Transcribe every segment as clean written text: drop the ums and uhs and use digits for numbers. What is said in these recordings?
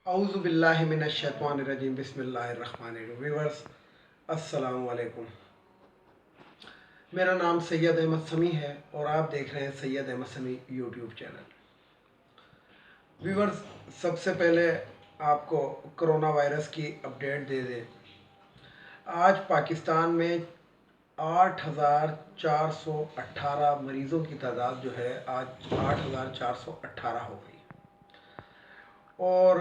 اعوذ باللہ من الشیطان الرجیم بسم اللہ الرحمن الرحیم ویورز السلام علیکم۔ میرا نام سید احمد سمیع ہے اور آپ دیکھ رہے ہیں سید احمد سمیع یوٹیوب چینل۔ ویورز، سب سے پہلے آپ کو کرونا وائرس کی اپڈیٹ دے دیں۔ آج پاکستان میں 8,418 مریضوں کی تعداد جو ہے آج 8,418 ہو گئی اور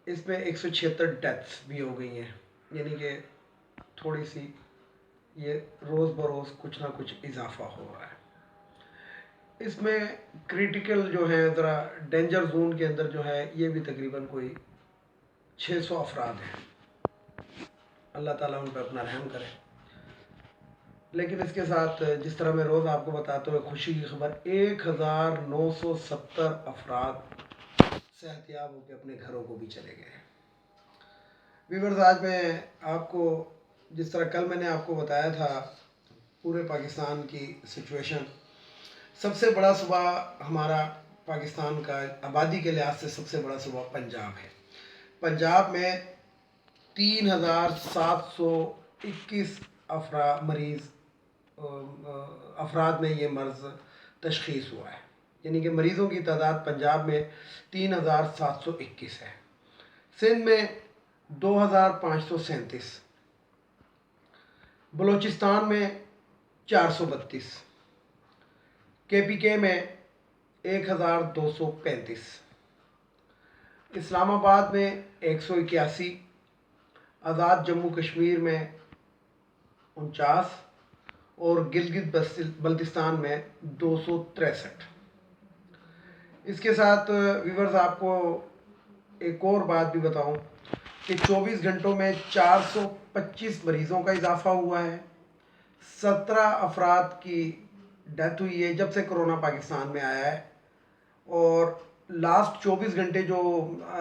اس میں 176 ڈیتھس بھی ہو گئی ہیں، یعنی کہ تھوڑی سی یہ روز بروز کچھ نہ کچھ اضافہ ہو رہا ہے۔ اس میں کریٹیکل جو ہے ذرا ڈینجر زون کے اندر جو ہے یہ بھی تقریباً کوئی 600 افراد ہیں۔ اللہ تعالیٰ ان پہ اپنا رحم کرے۔ لیکن اس کے ساتھ جس طرح میں روز آپ کو بتاتا ہوں خوشی کی خبر، 1,970 افراد صحت یاب ہو کے اپنے گھروں کو بھی چلے گئے ہیں۔ ویورز، آج میں آپ کو جس طرح کل میں نے آپ کو بتایا تھا پورے پاکستان کی سچویشن، سب سے بڑا صوبہ ہمارا پاکستان کا آبادی کے لحاظ سے سب سے بڑا صوبہ پنجاب ہے۔ پنجاب میں 3,721 افراد میں یہ مرض تشخیص ہوا ہے، یعنی کہ مریضوں کی تعداد پنجاب میں 3,721 ہے۔ سندھ میں 2,537، بلوچستان میں 432، کے پی کے میں 1,235، اسلام آباد میں 181، آزاد جموں کشمیر میں 49 اور گلگت بلتستان میں 263۔ اس کے ساتھ ویورز آپ کو ایک اور بات بھی بتاؤں کہ 24 گھنٹوں میں 425 مریضوں کا اضافہ ہوا ہے، 17 افراد کی ڈیتھ ہوئی ہے جب سے کرونا پاکستان میں آیا ہے۔ اور لاسٹ 24 گھنٹے جو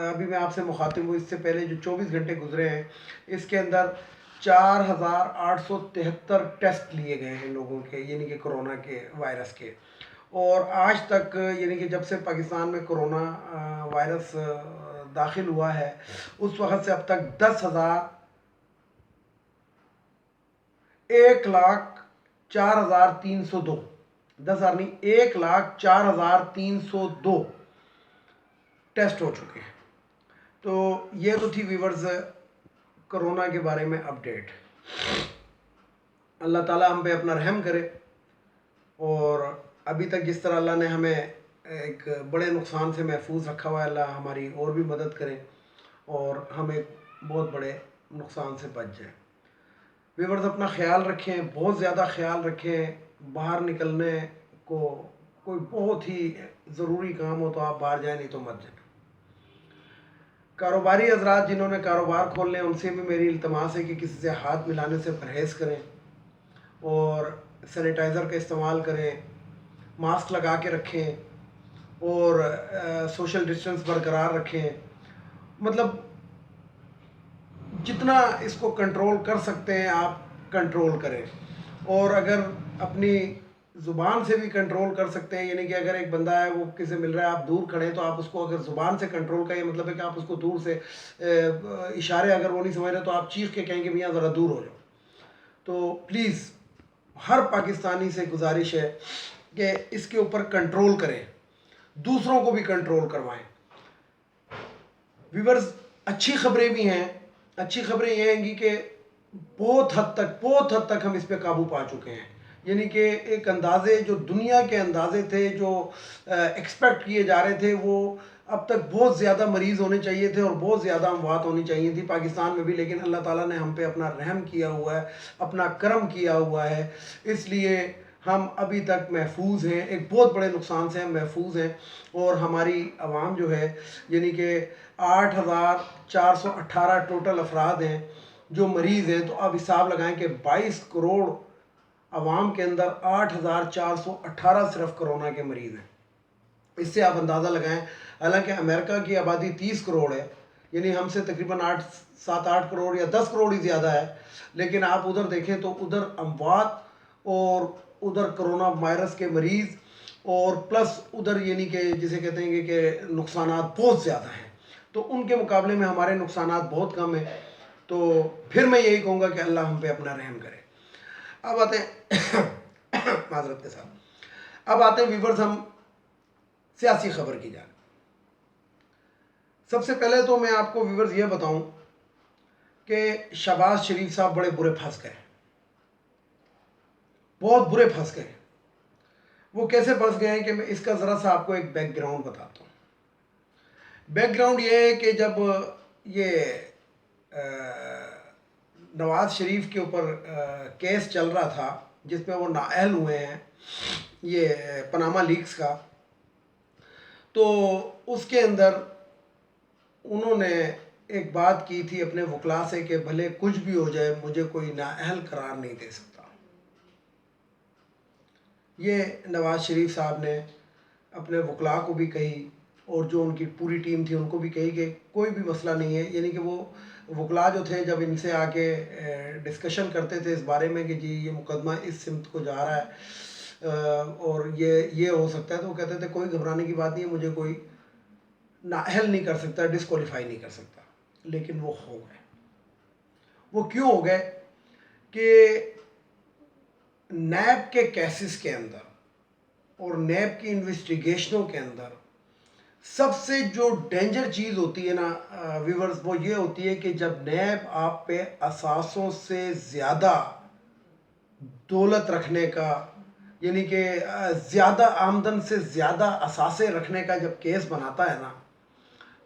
ابھی میں آپ سے مخاطب ہوں، اس سے پہلے جو 24 گھنٹے گزرے ہیں اس کے اندر 4,873 ٹیسٹ لیے گئے ہیں لوگوں کے، یعنی کہ کرونا کے وائرس کے۔ اور آج تک یعنی کہ جب سے پاکستان میں کرونا وائرس داخل ہوا ہے اس وقت سے اب تک 1,04,302 10,000 نہیں 1,04,302 ٹیسٹ ہو چکے ہیں۔ تو یہ تو تھی ویورز کرونا کے بارے میں اپڈیٹ۔ اللہ تعالیٰ ہم پہ اپنا رحم کرے، اور ابھی تک جس طرح اللہ نے ہمیں ایک بڑے نقصان سے محفوظ رکھا ہوا ہے، اللہ ہماری اور بھی مدد کرے اور ہم ایک بہت بڑے نقصان سے بچ جائیں۔ ویورز، اپنا خیال رکھیں، بہت زیادہ خیال رکھیں۔ باہر نکلنے کو کوئی بہت ہی ضروری کام ہو تو آپ باہر جائیں، نہیں تو مت جائیں۔ کاروباری حضرات جنہوں نے کاروبار کھولنے ان سے بھی میری التماس ہے کہ کسی سے ہاتھ ملانے سے پرہیز کریں اور سینیٹائزر کا استعمال کریں، ماسک لگا کے رکھیں اور سوشل ڈسٹنس برقرار رکھیں۔ مطلب جتنا اس کو کنٹرول کر سکتے ہیں آپ کنٹرول کریں، اور اگر اپنی زبان سے بھی کنٹرول کر سکتے ہیں، یعنی کہ اگر ایک بندہ ہے وہ کسی سے مل رہا ہے آپ دور کھڑے ہیں تو آپ اس کو اگر زبان سے کنٹرول کریں، مطلب ہے کہ آپ اس کو دور سے اشارے اگر وہ نہیں سمجھ رہے تو آپ چیخ کے کہیں کہ بھیا ذرا دور ہو جاؤ۔ تو پلیز ہر پاکستانی سے گزارش ہے کہ اس کے اوپر کنٹرول کریں، دوسروں کو بھی کنٹرول کروائیں۔ ویورز، اچھی خبریں بھی ہیں۔ اچھی خبریں یہ ہیں کہ بہت حد تک ہم اس پہ قابو پا چکے ہیں، یعنی کہ ایک اندازے جو دنیا کے اندازے تھے جو ایکسپیکٹ کیے جا رہے تھے، وہ اب تک بہت زیادہ مریض ہونے چاہیے تھے اور بہت زیادہ اموات ہونی چاہیے تھی پاکستان میں بھی، لیکن اللہ تعالیٰ نے ہم پہ اپنا رحم کیا ہوا ہے، اپنا کرم کیا ہوا ہے، اس لیے ہم ابھی تک محفوظ ہیں، ایک بہت بڑے نقصان سے ہم محفوظ ہیں۔ اور ہماری عوام جو ہے، یعنی کہ 8,418 ٹوٹل افراد ہیں جو مریض ہیں، تو آپ حساب لگائیں کہ 22 کروڑ عوام کے اندر 8,418 صرف کرونا کے مریض ہیں۔ اس سے آپ اندازہ لگائیں، حالانکہ امریکہ کی آبادی 30 کروڑ ہے، یعنی ہم سے تقریباً 7-8 کروڑ یا 10 کروڑ ہی زیادہ ہے، لیکن آپ ادھر دیکھیں تو ادھر اموات اور ادھر کرونا وائرس کے مریض اور پلس ادھر یعنی کہ جسے کہتے ہیں کہ نقصانات بہت زیادہ ہیں۔ تو ان کے مقابلے میں ہمارے نقصانات بہت کم ہیں. تو پھر میں یہی کہوں گا کہ اللہ ہم پہ اپنا رحم کرے. اب آتے ہیں معذرت کے ساتھ، اب آتے ہیں ویورز ہم سیاسی خبر کی جانب. سب سے پہلے تو میں آپ کو ویورز یہ بتاؤں کہ شہباز شریف صاحب بڑے برے پھنس گئے، بہت برے پھنس گئے. وہ کیسے پھنس گئے ہیں کہ میں اس کا ذرا سا آپ کو ایک بیک گراؤنڈ بتاتا ہوں. بیک گراؤنڈ یہ ہے کہ جب یہ نواز شریف کے اوپر کیس چل رہا تھا جس میں وہ نااہل ہوئے ہیں یہ پاناما لیکس کا، تو اس کے اندر انہوں نے ایک بات کی تھی اپنے وکلاء سے کہ بھلے کچھ بھی ہو جائے مجھے کوئی نااہل قرار نہیں دے سکتا. یہ نواز شریف صاحب نے اپنے وکلاء کو بھی کہی اور جو ان کی پوری ٹیم تھی ان کو بھی کہی کہ کوئی بھی مسئلہ نہیں ہے. یعنی کہ وہ وکلاء جو تھے جب ان سے آ کے ڈسکشن کرتے تھے اس بارے میں کہ جی یہ مقدمہ اس سمت کو جا رہا ہے اور یہ ہو سکتا ہے، تو وہ کہتے تھے کوئی گھبرانے کی بات نہیں ہے، مجھے کوئی نااہل نہیں کر سکتا، ڈسکوالیفائی نہیں کر سکتا. لیکن وہ ہو گئے. وہ کیوں ہو گئے کہ نیب کے کیسز کے اندر اور نیب کی انویسٹیگیشنوں کے اندر سب سے جو ڈینجر چیز ہوتی ہے نا ویورز، وہ یہ ہوتی ہے کہ جب نیب آپ پہ اثاثوں سے زیادہ دولت رکھنے کا، یعنی کہ زیادہ آمدن سے زیادہ اثاثے رکھنے کا جب کیس بناتا ہے نا،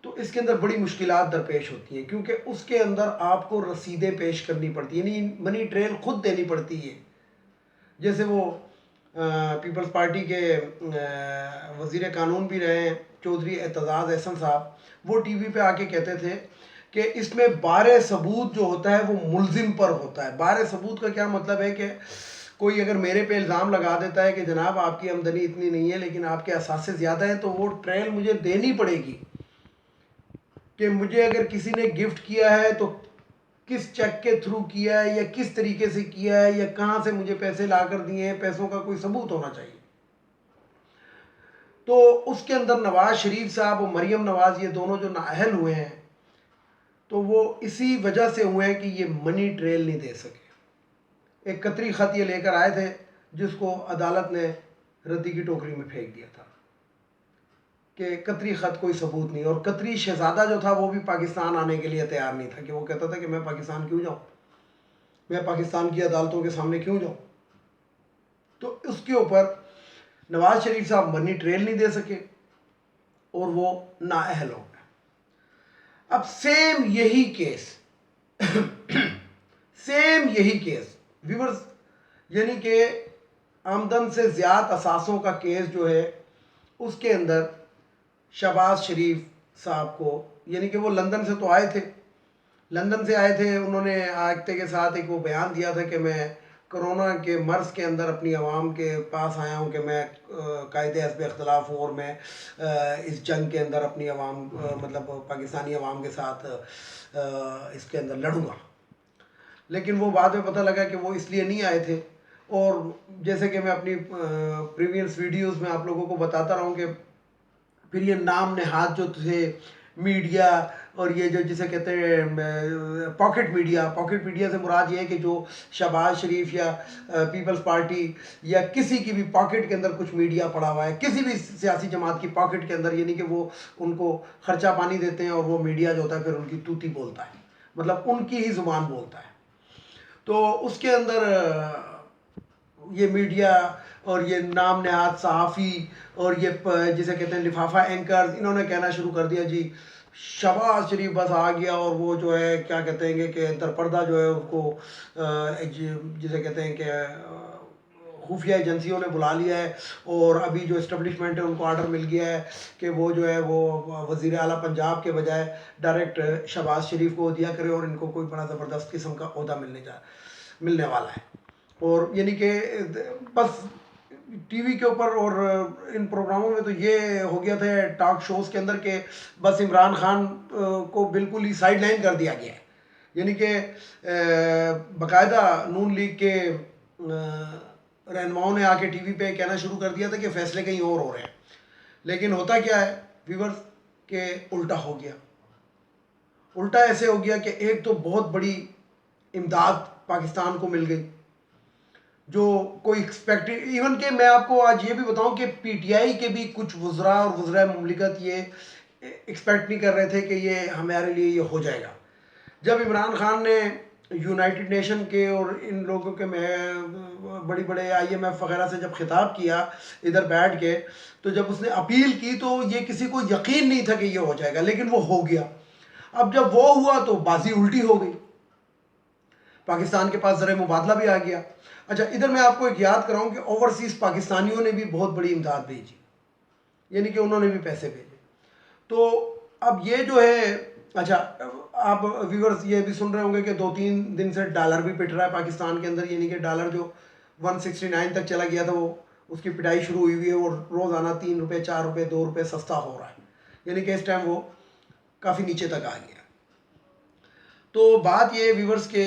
تو اس کے اندر بڑی مشکلات درپیش ہوتی ہیں، کیونکہ اس کے اندر آپ کو رسیدیں پیش کرنی پڑتی ہیں، یعنی منی ٹریل خود دینی پڑتی ہے. جیسے وہ پیپلز پارٹی کے وزیر قانون بھی رہے ہیں چودھری اعتزاز احسن صاحب، وہ ٹی وی پہ آ کے کہتے تھے کہ اس میں بارِ ثبوت جو ہوتا ہے وہ ملزم پر ہوتا ہے. بارِ ثبوت کا کیا مطلب ہے کہ کوئی اگر میرے پہ الزام لگا دیتا ہے کہ جناب آپ کی آمدنی اتنی نہیں ہے لیکن آپ کے اثاثے زیادہ ہیں، تو وہ ٹریل مجھے دینی پڑے گی کہ مجھے اگر کسی نے گفٹ کیا ہے تو کس چیک کے تھرو کیا ہے یا کس طریقے سے کیا ہے یا کہاں سے مجھے پیسے لا کر دیے ہیں، پیسوں کا کوئی ثبوت ہونا چاہیے. تو اس کے اندر نواز شریف صاحب اور مریم نواز یہ دونوں جو نااہل ہوئے ہیں تو وہ اسی وجہ سے ہوئے ہیں کہ یہ منی ٹریل نہیں دے سکے. ایک قطری خط یہ لے کر آئے تھے جس کو عدالت نے ردی کی ٹوکری میں پھینک دیا تھا کہ قطری خط کوئی ثبوت نہیں. اور قطری شہزادہ جو تھا وہ بھی پاکستان آنے کے لیے تیار نہیں تھا، کہ وہ کہتا تھا کہ میں پاکستان کیوں جاؤں، میں پاکستان کی عدالتوں کے سامنے کیوں جاؤں. تو اس کے اوپر نواز شریف صاحب منی ٹریل نہیں دے سکے اور وہ نااہل ہو گئے. اب سیم یہی کیس ویورز، یعنی کہ آمدن سے زیادہ اثاثوں کا کیس جو ہے اس کے اندر شہباز شریف صاحب کو، یعنی کہ وہ لندن سے تو آئے تھے، لندن سے آئے تھے، انہوں نے آگتے کے ساتھ ایک وہ بیان دیا تھا کہ میں کرونا کے مرض کے اندر اپنی عوام کے پاس آیا ہوں کہ میں قائد حزب اختلاف ہوں اور میں اس جنگ کے اندر اپنی عوام مطلب پاکستانی عوام کے ساتھ اس کے اندر لڑوں گا. لیکن وہ بعد میں پتہ لگا کہ وہ اس لیے نہیں آئے تھے. اور جیسے کہ میں اپنی پریویس ویڈیوز میں آپ لوگوں کو بتاتا رہا ہوں کہ پھر یہ نام نہاد جو تھے میڈیا اور یہ جو جسے کہتے ہیں پاکٹ میڈیا سے مراد یہ ہے کہ جو شہباز شریف یا پیپلز پارٹی یا کسی کی بھی پاکٹ کے اندر کچھ میڈیا پڑا ہوا ہے، کسی بھی سیاسی جماعت کی پاکٹ کے اندر، یعنی کہ وہ ان کو خرچہ پانی دیتے ہیں اور وہ میڈیا جو ہوتا ہے پھر ان کی توتی بولتا ہے، مطلب ان کی ہی زبان بولتا ہے. تو اس کے اندر یہ میڈیا اور یہ نام نہاد صحافی اور یہ جسے کہتے ہیں لفافہ اینکرز، انہوں نے کہنا شروع کر دیا جی شہباز شریف بس آ گیا اور وہ جو ہے کیا کہتے ہیں کہ در پردہ جو ہے اس کو جسے کہتے ہیں کہ خفیہ ایجنسیوں نے بلا لیا ہے اور ابھی جو اسٹیبلشمنٹ ہے ان کو آرڈر مل گیا ہے کہ وہ جو ہے وہ وزیر اعلیٰ پنجاب کے بجائے ڈائریکٹ شہباز شریف کو دیا کرے اور ان کو کوئی بڑا زبردست قسم کا عہدہ ملنے والا ہے. اور یعنی کہ بس ٹی وی کے اوپر اور ان پروگراموں میں تو یہ ہو گیا تھا ٹاک شوز کے اندر کہ بس عمران خان کو بالکل ہی سائڈ لائن کر دیا گیا ہے. یعنی کہ باقاعدہ نون لیگ کے رہنماؤں نے آ کے ٹی وی پہ کہنا شروع کر دیا تھا کہ فیصلے کہیں اور ہو رہے ہیں. لیکن ہوتا کیا ہے ویورز کہ الٹا ہو گیا. الٹا ایسے ہو گیا کہ ایک تو بہت بڑی امداد پاکستان کو مل گئی جو کوئی ایکسپیکٹ، ایون کہ میں آپ کو آج یہ بھی بتاؤں کہ پی ٹی آئی کے بھی کچھ وزراء اور وزراء مملکت یہ ایکسپیکٹ نہیں کر رہے تھے کہ یہ ہمارے لیے یہ ہو جائے گا. جب عمران خان نے یونائٹڈ نیشن کے اور ان لوگوں کے میں بڑی بڑے آئی ایم ایف وغیرہ سے جب خطاب کیا ادھر بیٹھ کے، تو جب اس نے اپیل کی تو یہ کسی کو یقین نہیں تھا کہ یہ ہو جائے گا، لیکن وہ ہو گیا. اب جب وہ ہوا تو بازی الٹی ہو گئی، پاکستان کے پاس زر مبادلہ بھی آ گیا. اچھا ادھر میں آپ کو ایک یاد کراؤں کہ اوورسیز پاکستانیوں نے بھی بہت بڑی امداد بھیجی، یعنی کہ انہوں نے بھی پیسے بھیجے. تو اب یہ جو ہے، اچھا آپ ویورز یہ بھی سن رہے ہوں گے کہ 2-3 دن سے ڈالر بھی پٹ رہا ہے پاکستان کے اندر، یعنی کہ ڈالر جو 169 تک چلا گیا تھا وہ اس کی پٹائی شروع ہوئی ہوئی ہے، اور روزانہ 3 روپے 4 روپے 2 روپے سستا ہو رہا ہے، یعنی کہ اس ٹائم وہ کافی نیچے تک آ گیا. تو بات یہ ویورز کے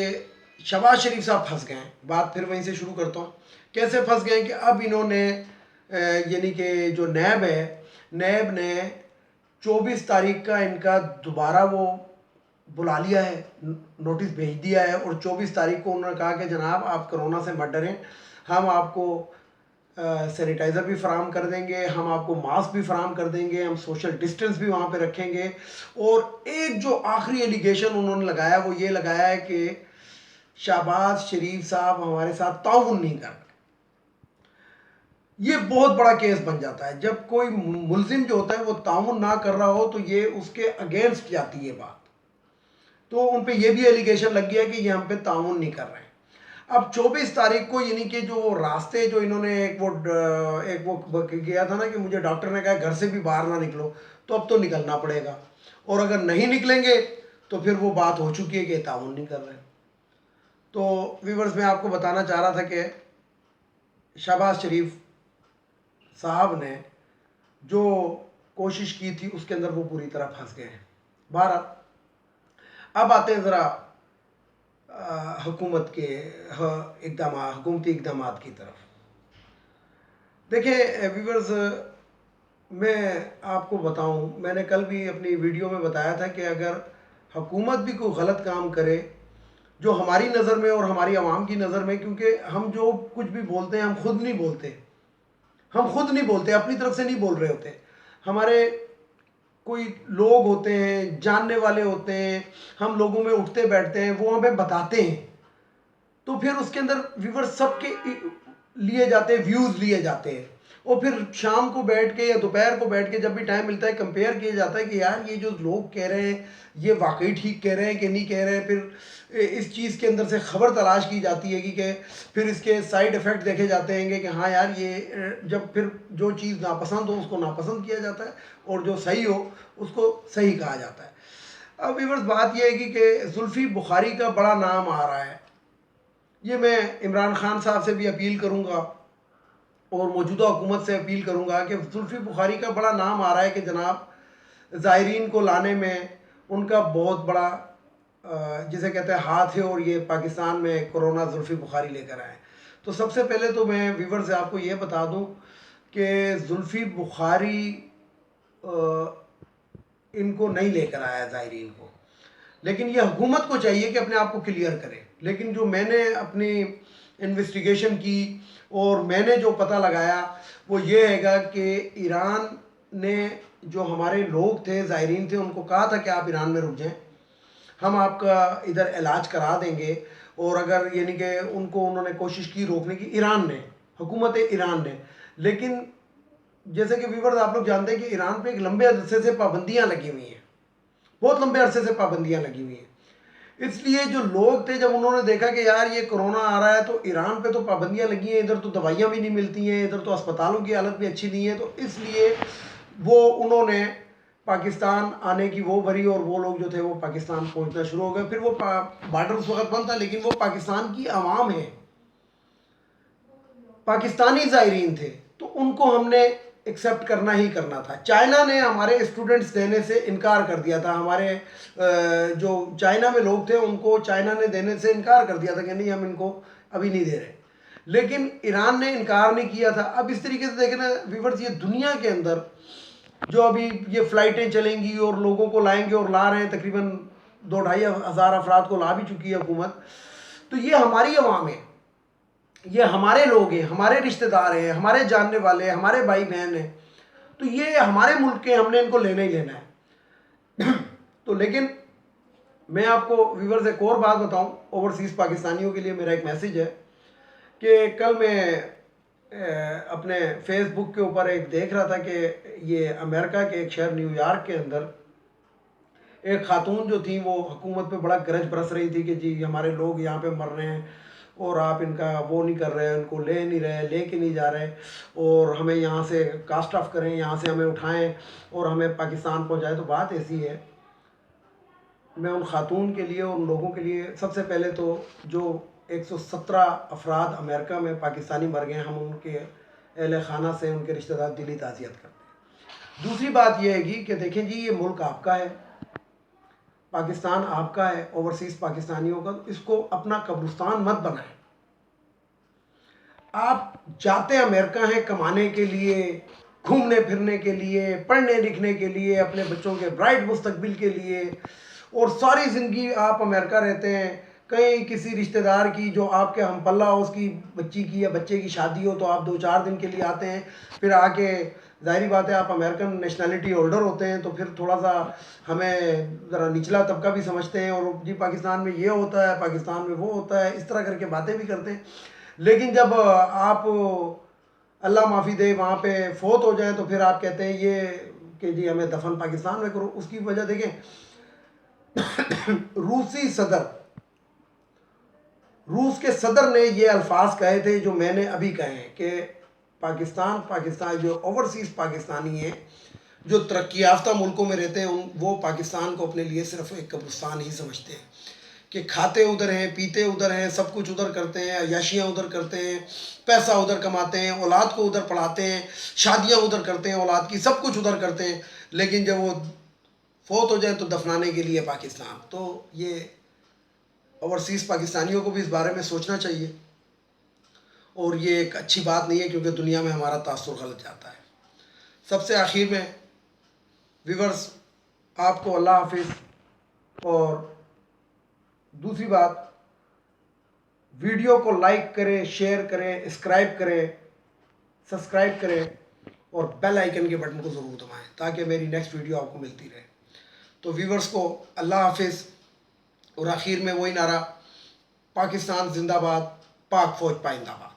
شہباز شریف صاحب پھنس گئے ہیں. بات پھر وہیں سے شروع کرتا ہوں. کیسے پھنس گئے کہ اب انہوں نے یعنی کہ جو نیب ہے، نیب نے 24 تاریخ کا ان کا دوبارہ وہ بلا لیا ہے، نوٹس بھیج دیا ہے، اور 24 تاریخ کو انہوں نے کہا کہ جناب آپ کرونا سے مت ڈریں، ہم آپ کو سینیٹائزر بھی فراہم کر دیں گے، ہم آپ کو ماسک بھی فراہم کر دیں گے، ہم سوشل ڈسٹنس بھی وہاں پہ رکھیں گے. اور ایک جو آخری ایلیگیشن انہوں نے لگایا وہ یہ لگایا ہے کہ شہباز شریف صاحب ہمارے ساتھ تعاون نہیں کر رہے. یہ بہت بڑا کیس بن جاتا ہے جب کوئی ملزم جو ہوتا ہے وہ تعاون نہ کر رہا ہو، تو یہ اس کے اگینسٹ جاتی ہے بات. تو ان پہ یہ بھی ایلیگیشن لگ گیا کہ یہ ہم پہ تعاون نہیں کر رہے ہیں. اب 24 تاریخ کو یعنی کہ جو راستے جو انہوں نے ایک وہ کیا تھا نا کہ مجھے ڈاکٹر نے کہا گھر سے بھی باہر نہ نکلو، تو اب تو نکلنا پڑے گا، اور اگر نہیں نکلیں گے تو پھر وہ بات ہو چکی ہے کہ تعاون نہیں کر رہے. تو ویورز میں آپ کو بتانا چاہ رہا تھا کہ شہباز شریف صاحب نے جو کوشش کی تھی اس کے اندر وہ پوری طرح پھنس گئے ہیں. بہرحال اب آتے ہیں ذرا حکومت کے اقدامات، حکومتی اقدامات کی طرف. دیکھیں ویورز، میں آپ کو بتاؤں، میں نے کل بھی اپنی ویڈیو میں بتایا تھا کہ اگر حکومت بھی کوئی غلط کام کرے جو ہماری نظر میں اور ہماری عوام کی نظر میں، کیونکہ ہم جو کچھ بھی بولتے ہیں ہم خود نہیں بولتے، اپنی طرف سے نہیں بول رہے ہوتے. ہمارے کوئی لوگ ہوتے ہیں، جاننے والے ہوتے ہیں، ہم لوگوں میں اٹھتے بیٹھتے ہیں، وہ ہمیں بتاتے ہیں. تو پھر اس کے اندر ویور سب کے لیے جاتے ہیں، ویوز لیے جاتے ہیں، اور پھر شام کو بیٹھ کے یا دوپہر کو بیٹھ کے جب بھی ٹائم ملتا ہے کمپیئر کیا جاتا ہے کہ یار یہ جو لوگ کہہ رہے ہیں یہ واقعی ٹھیک کہہ رہے ہیں کہ نہیں کہہ رہے ہیں. پھر اس چیز کے اندر سے خبر تلاش کی جاتی ہے کہ پھر اس کے سائیڈ ایفیکٹ دیکھے جاتے ہیں کہ ہاں یار یہ جب پھر جو چیز ناپسند ہو اس کو ناپسند کیا جاتا ہے، اور جو صحیح ہو اس کو صحیح کہا جاتا ہے. اب ویورز بات یہ ہے کہ زلفی بخاری کا بڑا نام آ رہا ہے. یہ میں عمران خان صاحب سے بھی اپیل کروں گا اور موجودہ حکومت سے اپیل کروں گا کہ زلفی بخاری کا بڑا نام آ رہا ہے کہ جناب زائرین کو لانے میں ان کا بہت بڑا جسے کہتے ہیں ہاتھ ہے، اور یہ پاکستان میں کرونا زلفی بخاری لے کر آئے. تو سب سے پہلے تو میں ویور سے آپ کو یہ بتا دوں کہ زلفی بخاری ان کو نہیں لے کر آیا زائرین کو، لیکن یہ حکومت کو چاہیے کہ اپنے آپ کو کلیئر کرے. لیکن جو میں نے اپنی انویسٹیگیشن کی اور میں نے جو پتہ لگایا وہ یہ ہے گا کہ ایران نے جو ہمارے لوگ تھے، زائرین تھے، ان کو کہا تھا کہ آپ ایران میں رک جائیں، ہم آپ کا ادھر علاج کرا دیں گے. اور اگر یعنی کہ ان کو انہوں نے کوشش کی روکنے کی، ایران نے، حکومت ایران نے. لیکن جیسے کہ ویورز آپ لوگ جانتے ہیں کہ ایران پہ ایک لمبے عرصے سے پابندیاں لگی ہوئی ہیں، بہت لمبے عرصے سے پابندیاں لگی ہوئی ہیں. اس لیے جو لوگ تھے جب انہوں نے دیکھا کہ یار یہ کرونا آ رہا ہے تو ایران پہ تو پابندیاں لگی ہیں، ادھر تو دوائیاں بھی نہیں ملتی ہیں، ادھر تو اسپتالوں کی حالت بھی اچھی نہیں ہے، تو اس لیے وہ انہوں نے پاکستان آنے کی وہ بھری، اور وہ لوگ جو تھے وہ پاکستان پہنچنا شروع ہو گئے. پھر وہ بارڈر اس وقت بند تھا، لیکن وہ پاکستان کی عوام ہے، پاکستانی زائرین تھے، تو ان کو ہم نے ایکسیپٹ کرنا ہی کرنا تھا. چائنا نے ہمارے اسٹوڈنٹس دینے سے انکار کر دیا تھا، ہمارے جو چائنا میں لوگ تھے ان کو چائنا نے دینے سے انکار کر دیا تھا کہ نہیں ہم ان کو ابھی نہیں دے رہے. لیکن ایران نے انکار نہیں کیا تھا. اب اس طریقے سے دیکھیں نا ویورز، یہ دنیا کے اندر جو ابھی یہ فلائٹیں چلیں گی اور لوگوں کو لائیں گے اور لا رہے ہیں تقریباً 2-2.5 ہزار افراد کو لا بھی چکی ہے حکومت. تو یہ ہماری عوام ہے, یہ ہمارے لوگ ہیں, ہمارے رشتہ دار ہیں, ہمارے جاننے والے ہیں, ہمارے بھائی بہن ہیں. تو یہ ہمارے ملک کے, ہم نے ان کو لینا ہی لینا ہے. تو لیکن میں آپ کو ویورز ایک اور بات بتاؤں, اوورسیز پاکستانیوں کے لیے میرا ایک میسیج ہے کہ کل میں اپنے فیس بک کے اوپر ایک دیکھ رہا تھا کہ یہ امریکہ کے ایک شہر نیو یارک کے اندر ایک خاتون جو تھی وہ حکومت پہ بڑا گرج برس رہی تھی کہ جی ہمارے لوگ یہاں پہ مر رہے ہیں اور آپ ان کا وہ نہیں کر رہے, ان کو لے نہیں رہے, لے کے نہیں جا رہے, اور ہمیں یہاں سے کاسٹ آف کریں, یہاں سے ہمیں اٹھائیں اور ہمیں پاکستان پہنچائیں. تو بات ایسی ہے, میں ان خاتون کے لیے اور ان لوگوں کے لیے سب سے پہلے تو جو 117 افراد امریکہ میں پاکستانی مر گئے, ہم ان کے اہل خانہ سے, ان کے رشتہ دار دلی تعزیت کرتے ہیں. دوسری بات یہ ہے گی کہ دیکھیں جی یہ ملک آپ کا ہے, پاکستان آپ کا ہے, اوورسیز پاکستانیوں کا, اس کو اپنا قبرستان مت بنائیں. آپ جاتے امریکہ ہیں کمانے کے لیے, گھومنے پھرنے کے لیے, پڑھنے لکھنے کے لیے, اپنے بچوں کے برائٹ مستقبل کے لیے, اور ساری زندگی آپ امریکہ رہتے ہیں. کہیں کسی رشتہ دار کی جو آپ کے ہم پلہ ہو, اس کی بچی کی یا بچے کی شادی ہو, تو آپ 2-4 دن کے لیے آتے ہیں, پھر آ کے ظاہری بات ہے آپ امریکن نیشنلٹی ہولڈر ہوتے ہیں تو پھر تھوڑا سا ہمیں ذرا نچلا طبقہ بھی سمجھتے ہیں, اور جی پاکستان میں یہ ہوتا ہے, پاکستان میں وہ ہوتا ہے, اس طرح کر کے باتیں بھی کرتے ہیں. لیکن جب آپ اللہ معافی دے وہاں پہ فوت ہو جائیں تو پھر آپ کہتے ہیں یہ کہ جی ہمیں دفن پاکستان میں کرو. اس کی وجہ دیکھیں, روس کے صدر نے یہ الفاظ کہے تھے جو میں نے ابھی کہے ہیں کہ پاکستان جو اوورسیز پاکستانی ہیں جو ترقی یافتہ ملکوں میں رہتے ہیں, وہ پاکستان کو اپنے لیے صرف ایک قبرستان ہی سمجھتے ہیں کہ کھاتے ادھر ہیں, پیتے ادھر ہیں, سب کچھ ادھر کرتے ہیں, عیاشیاں ادھر کرتے ہیں, پیسہ ادھر کماتے ہیں, اولاد کو ادھر پڑھاتے ہیں, شادیاں ادھر کرتے ہیں اولاد کی, سب کچھ ادھر کرتے ہیں. لیکن جب وہ فوت ہو جائیں تو دفنانے کے لیے پاکستان. تو یہ اوورسیز پاکستانیوں کو بھی اس بارے میں سوچنا چاہیے, اور یہ ایک اچھی بات نہیں ہے کیونکہ دنیا میں ہمارا تاثر غلط جاتا ہے. سب سے آخر میں ویورز آپ کو اللہ حافظ. اور دوسری بات, ویڈیو کو لائک کریں, شیئر کریں, سبسکرائب کریں اور بیل آئیکن کے بٹن کو ضرور دبائیں تاکہ میری نیکسٹ ویڈیو آپ کو ملتی رہے. تو ویورز کو اللہ حافظ. اور آخر میں وہی نعرہ, پاکستان زندہ باد, پاک فوج پائندہ باد.